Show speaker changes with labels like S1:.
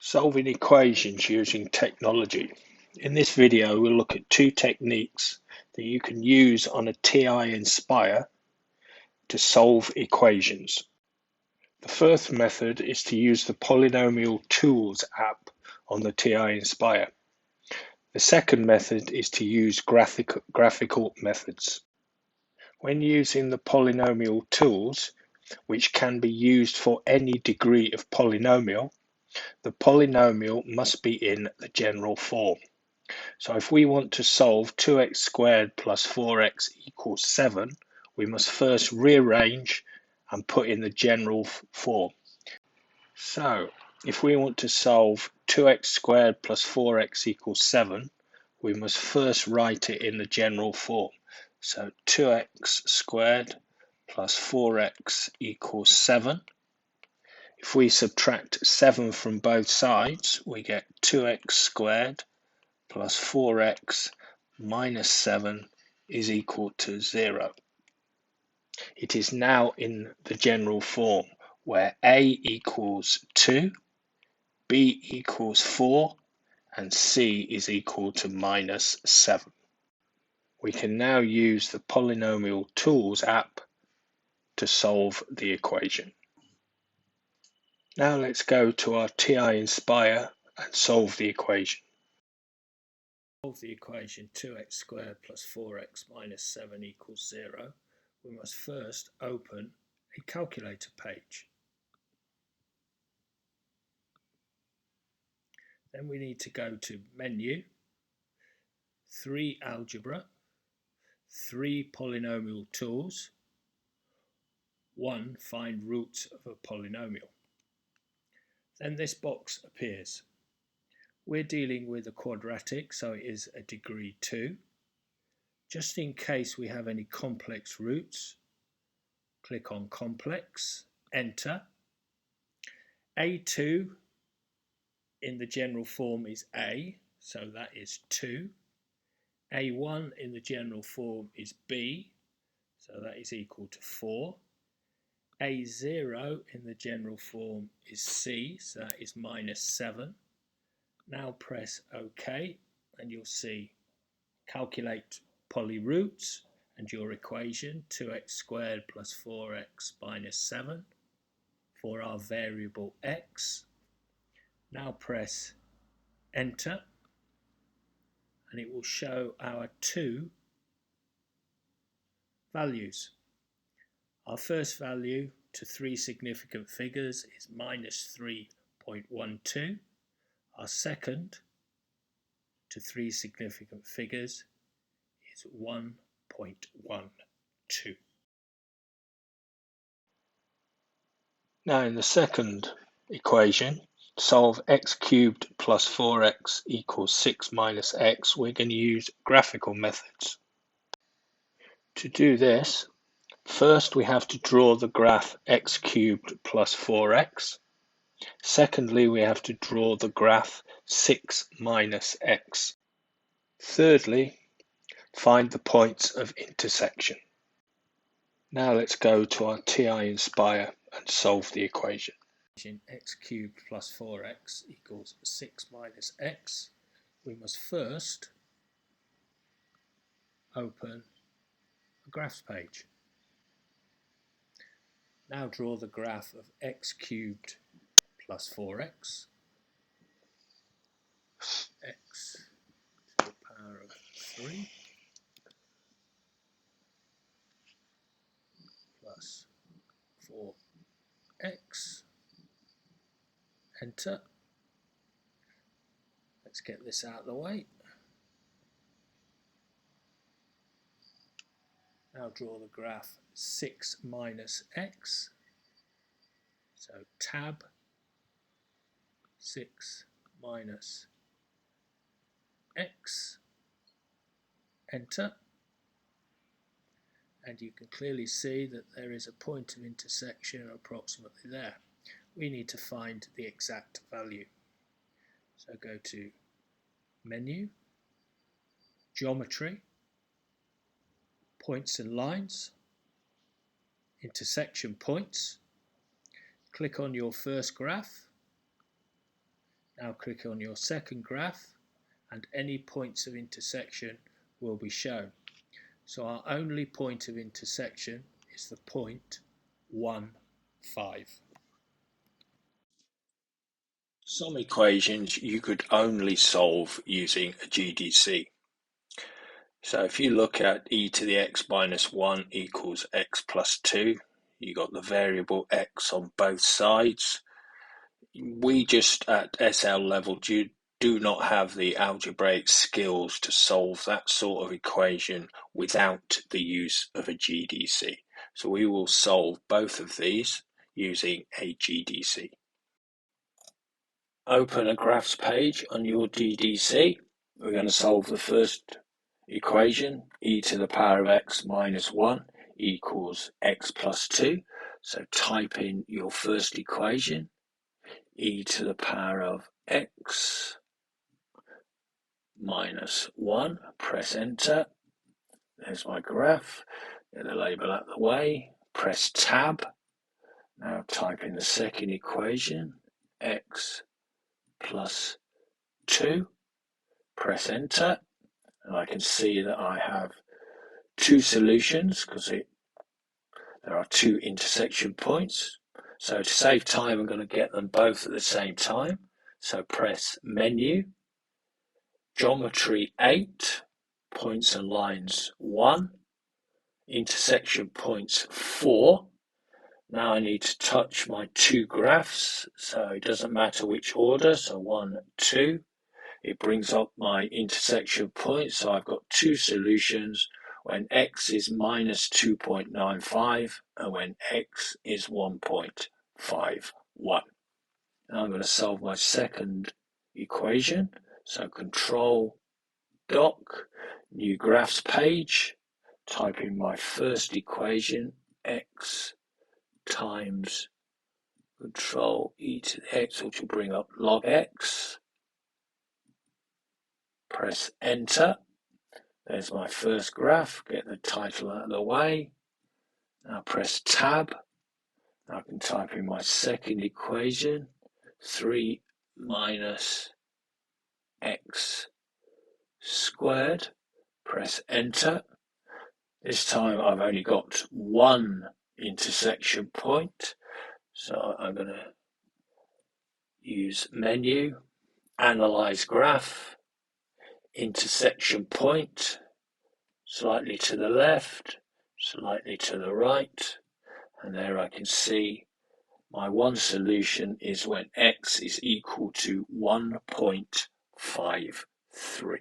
S1: Solving equations using technology. In this video, we'll look at two techniques that you can use on a TI Inspire to solve equations. The first method is to use the Polynomial Tools app on the TI Inspire. The second method is to use graphical methods. When using the polynomial tools, which can be used for any degree of polynomial, the polynomial must be in the general form. So if we want to solve 2x squared plus 4x equals 7, we must first rearrange and put in the general form. So if we want to solve 2x squared plus 4x equals 7, we must first write it in the general form. So 2x squared plus 4x equals 7. If we subtract 7 from both sides, we get 2x squared plus 4x minus 7 is equal to 0. It is now in the general form where a equals 2, b equals 4, and c is equal to minus 7. We can now use the Polynomial Tools app to solve the equation. Now let's go to our TI Inspire and solve the equation. To solve the equation 2x squared plus 4x minus 7 equals 0, we must first open a calculator page. Then we need to go to Menu, 3 Algebra, 3 Polynomial Tools, 1 Find Roots of a Polynomial. Then this box appears. We're dealing with a quadratic, so it is a degree 2. Just in case we have any complex roots, click on Complex, Enter. A2 in the general form is A, so that is 2. A1 in the general form is B, so that is equal to 4. A0 in the general form is C, so that is minus 7. Now press OK and you'll see calculate polyroots and your equation 2x squared plus 4x minus 7 for our variable x. Now press enter and it will show our two values. Our first value to 3 significant figures is minus 3.12. Our second to 3 significant figures is 1.12. Now in the second equation, solve x cubed plus 4x equals 6 minus x, we're going to use graphical methods. To do this, first we have to draw the graph x cubed plus 4x. Secondly, we have to draw the graph 6 minus x. Thirdly, find the points of intersection. Now let's go to our TI Inspire and solve the equation. X cubed plus 4x equals 6 minus x. We must first open a graphs page. Now draw the graph of x cubed plus 4x. X to the power of 3 plus 4x. Enter. Let's get this out of the way. Now draw the graph 6 minus x. So tab 6 minus x. Enter. And you can clearly see that there is a point of intersection approximately there. We need to find the exact value. So go to Menu, Geometry, Points and Lines, Intersection Points. Click on your first graph. Now click on your second graph and any points of intersection will be shown. So our only point of intersection is the point 1, 5. Some equations you could only solve using a GDC. So if you look at e to the x minus 1 equals x plus 2, you got the variable x on both sides. We just at SL level do not have the algebraic skills to solve that sort of equation without the use of a GDC. So we will solve both of these using a GDC. Open a graphs page on your GDC. We're going to solve the first equation, e to the power of x minus 1 equals x plus 2. So type in your first equation, e to the power of x minus 1, press enter. There's my graph. Get the label out of the way, press tab. Now type in the second equation, x plus 2, press enter. And I can see that I have two solutions because there are two intersection points. So to save time, I'm going to get them both at the same time. So press menu, geometry 8, points and lines 1, intersection points 4. Now I need to touch my two graphs, so it doesn't matter which order, so 1, 2. It brings up my intersection points, so I've got two solutions when x is minus 2.95 and when x is 1.51. Now I'm going to solve my second equation, so control doc, new graphs page, type in my first equation, x times control e to the x, which will bring up log x. Press enter. There's my first graph. Get the title out of the way. Now press tab. I can type in my second equation, 3 minus x squared. Press enter. This time I've only got one intersection point, so I'm going to use menu, analyze graph, intersection point, slightly to the left, slightly to the right, and there I can see my one solution is when x is equal to 1.53.